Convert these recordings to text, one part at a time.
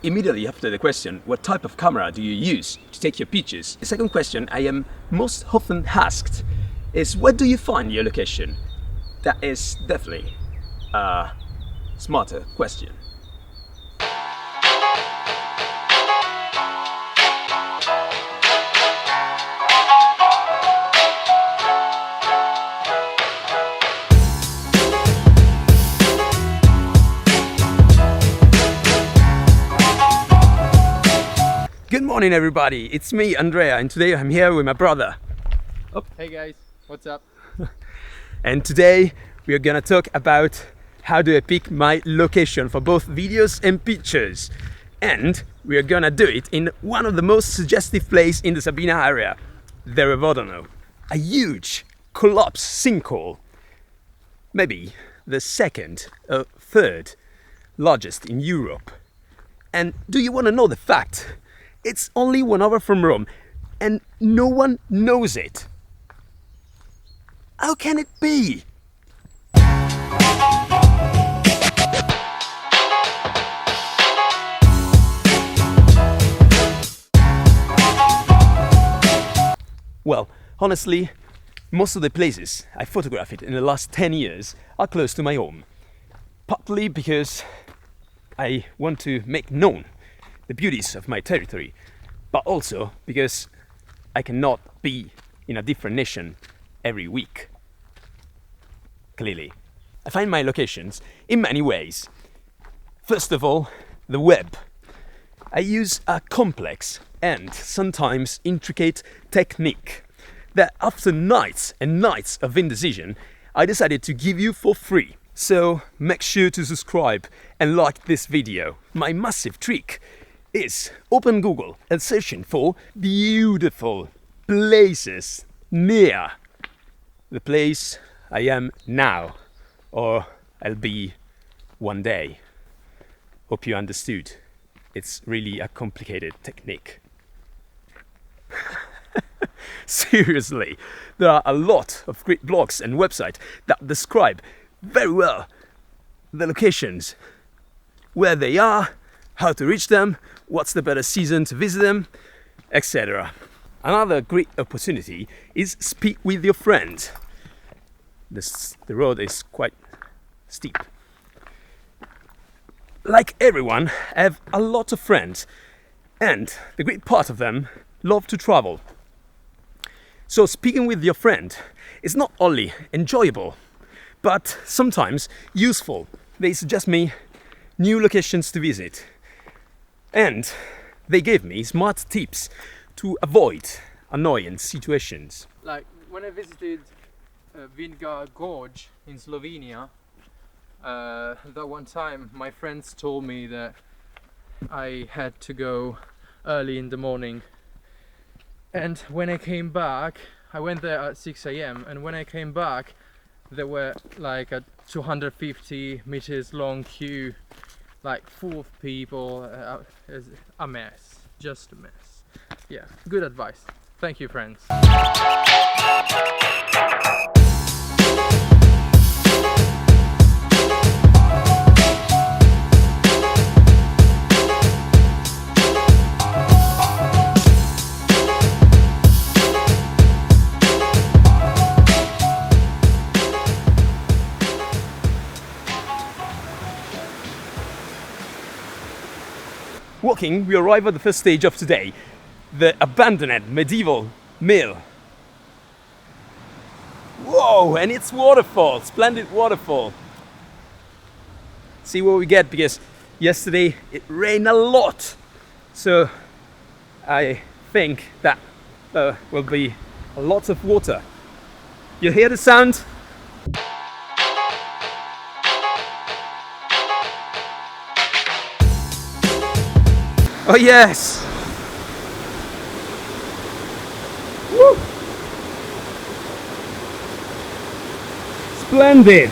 immediately after the question, what type of camera do you use to take your pictures? The second question I am most often asked is, where do you find your location? That is definitely a smarter question. Good morning everybody, it's me Andrea, and today I'm here with my brother. Oh, hey guys, what's up? And today we are gonna talk about how do I pick my location for both videos and pictures. And we are gonna do it in one of the most suggestive places in the Sabina area, the Revodano. A huge collapsed sinkhole, maybe the second or third largest in Europe. And do you want to know the fact? It's only 1 hour from Rome and no one knows it. How can it be? Well, honestly, most of the places I photographed in the last 10 years are close to my home. Partly because I want to make known the beauties of my territory, but also because I cannot be in a different nation every week. Clearly, I find my locations in many ways. First of all, the web. I use a complex and sometimes intricate technique that after nights and nights of indecision, I decided to give you for free. So make sure to subscribe and like this video. My massive trick is open Google and searching for beautiful places near the place I am now, or I'll be one day. Hope you understood. It's really a complicated technique. Seriously, there are a lot of great blogs and websites that describe very well the locations, where they are, how to reach them, what's the better season to visit them, etc. Another great opportunity is speak with your friend. The road is quite steep. Like everyone, I have a lot of friends, and the great part of them love to travel. So speaking with your friend is not only enjoyable, but sometimes useful. They suggest me new locations to visit. And they gave me smart tips to avoid annoying situations. Like when I visited Vinga Gorge in Slovenia, that one time my friends told me that I had to go early in the morning. And when I came back, I went there at 6 a.m. and when I came back, there were like a 250 meters long queue, like full of people. A mess, just a mess. Yeah, good advice. Thank you, friends. Walking, we arrive at the first stage of today, the abandoned medieval mill. Whoa, and it's waterfall, splendid waterfall. See what we get, because yesterday it rained a lot. So I think that there will be a lot of water. You hear the sound? Oh yes! Woo! Splendid!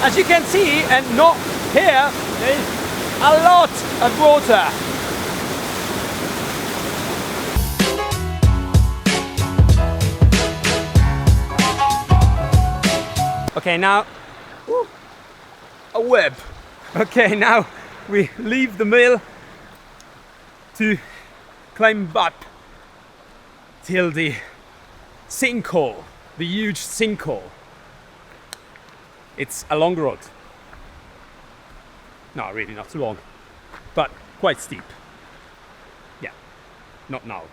As you can see and not hear, there is a lot of water. Okay, now a web. Okay, now we leave the mill to climb up till the sinkhole, the huge sinkhole. It's a long road. No, really not too long, but quite steep. Yeah, not now.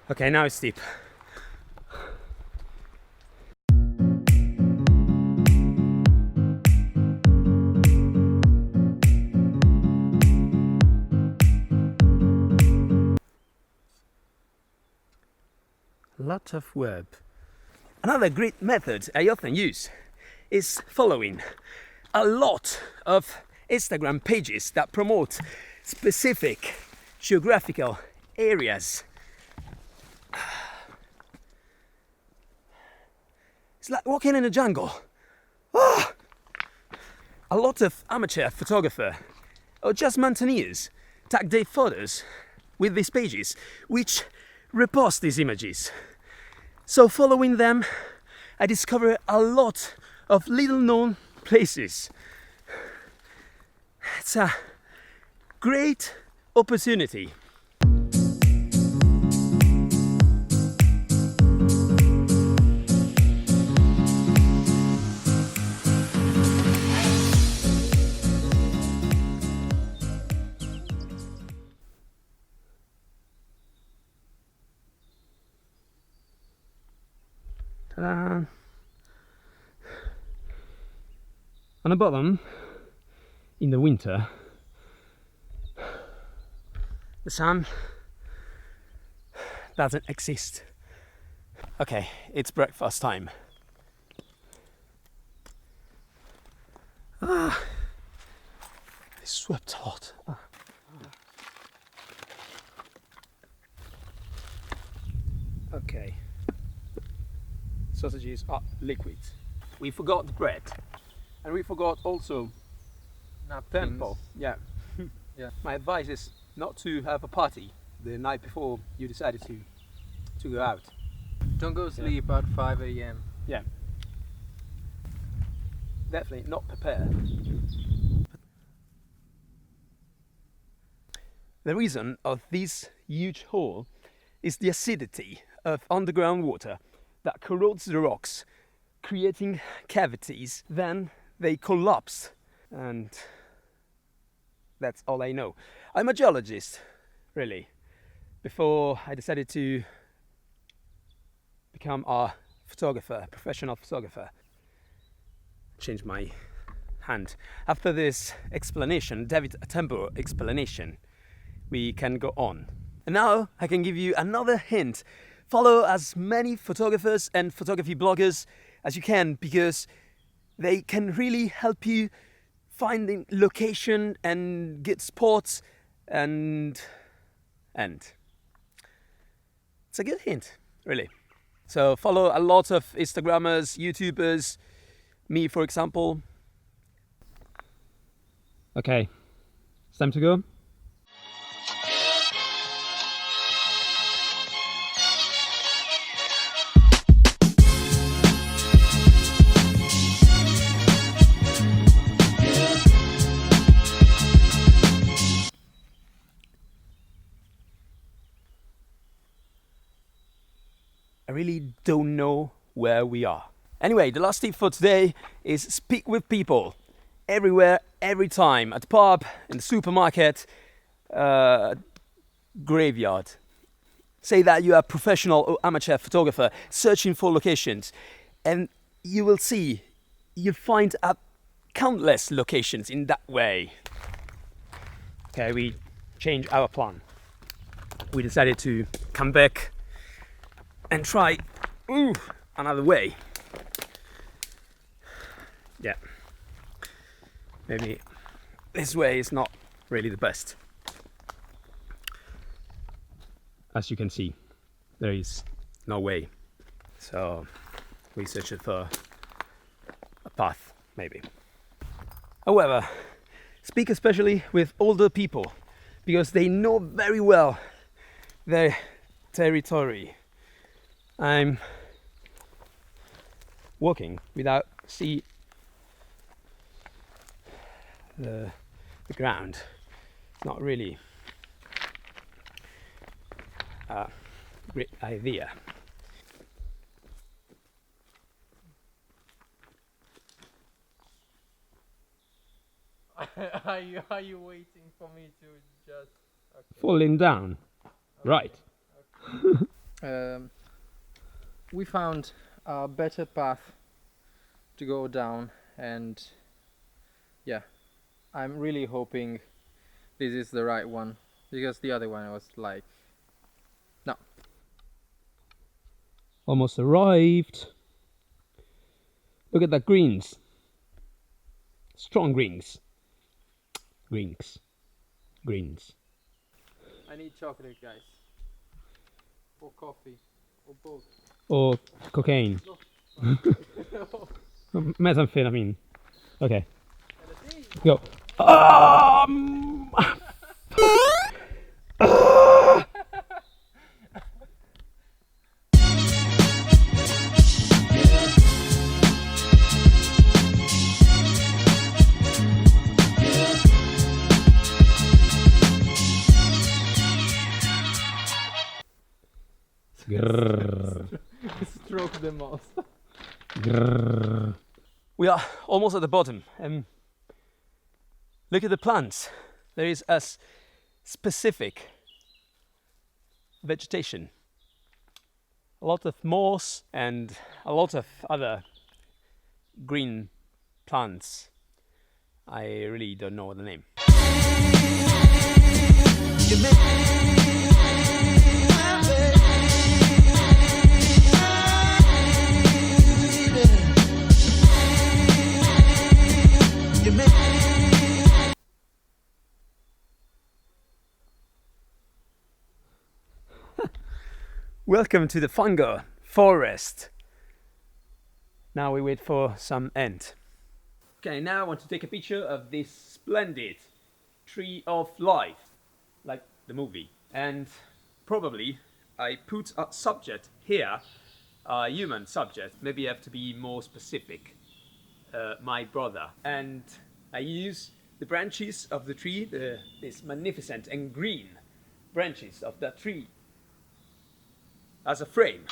Okay, now it's steep. Lot of web. Another great method I often use is following a lot of Instagram pages that promote specific geographical areas. It's like walking in a jungle. Oh! A lot of amateur photographers or just mountaineers tag their photos with these pages, which repost these images. So following them, I discover a lot of little known places. It's a great opportunity. Ta-da. On the bottom, in the winter, the sun doesn't exist. Okay, it's breakfast time. I swept a lot. Okay. Sausages are liquid. We forgot the bread, and we forgot also tempo. Yeah. Yeah. My advice is not to have a party the night before you decided to go out. Don't go sleep at 5 a.m. Yeah. Definitely not prepared. The reason of this huge hole is the acidity of underground water that corrodes the rocks, creating cavities. Then they collapse, and that's all I know. I'm a geologist, really. Before I decided to become a photographer, professional photographer, changed my hand. After this explanation, David Attenborough explanation, we can go on. And now I can give you another hint. Follow as many photographers and photography bloggers as you can, because they can really help you finding location and good spots, and it's a good hint, really. So follow a lot of Instagrammers, YouTubers, me for example. Okay, it's time to go. I really don't know where we are. Anyway, the last tip for today is speak with people. Everywhere, every time. At the pub, in the supermarket, graveyard. Say that you are a professional or amateur photographer searching for locations, and you will see, you'll find countless locations in that way. Okay, we changed our plan. We decided to come back and try another way. Yeah, maybe this way is not really the best. As you can see, there is no way, so we searched for a path, maybe. However, speak especially with older people, because they know very well their territory. I'm walking without see the ground. It's not really a great idea. Are you waiting for me to just Falling down, right? We found a better path to go down, and yeah, I'm really hoping this is the right one, because the other one was like, no. Almost arrived. Look at the greens. Strong greens. Greens. I need chocolate, guys, or coffee, or both. Or cocaine. Methamphetamine. Okay. Go. Grrr. Stroke the mouse. Grrr. We are almost at the bottom. Look at the plants. There is a specific vegetation. A lot of moss and a lot of other green plants. I really don't know the name. Welcome to the fungo forest. Now we wait for some end. Okay, now I want to take a picture of this splendid tree of life, like the movie. And probably I put a subject here, a human subject. Maybe I have to be more specific. My brother. And I use the branches of the tree, this magnificent and green branches of that tree, as a frame.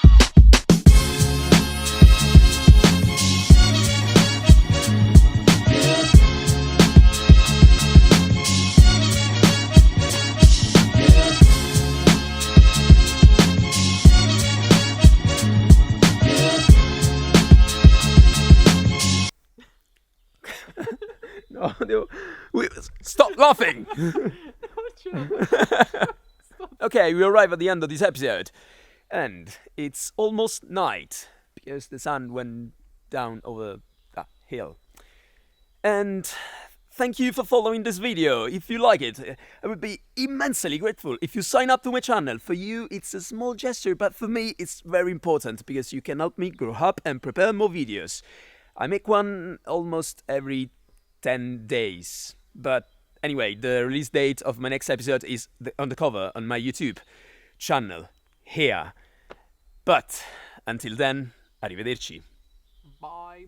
No, stop laughing! Okay, we arrive at the end of this episode. And it's almost night because the sun went down over that hill. And thank you for following this video. If you like it, I would be immensely grateful if you sign up to my channel. For you, it's a small gesture, but for me, it's very important because you can help me grow up and prepare more videos. I make one almost every 10 days. But anyway, the release date of my next episode is on the cover on my YouTube channel here. But until then, arrivederci. Bye.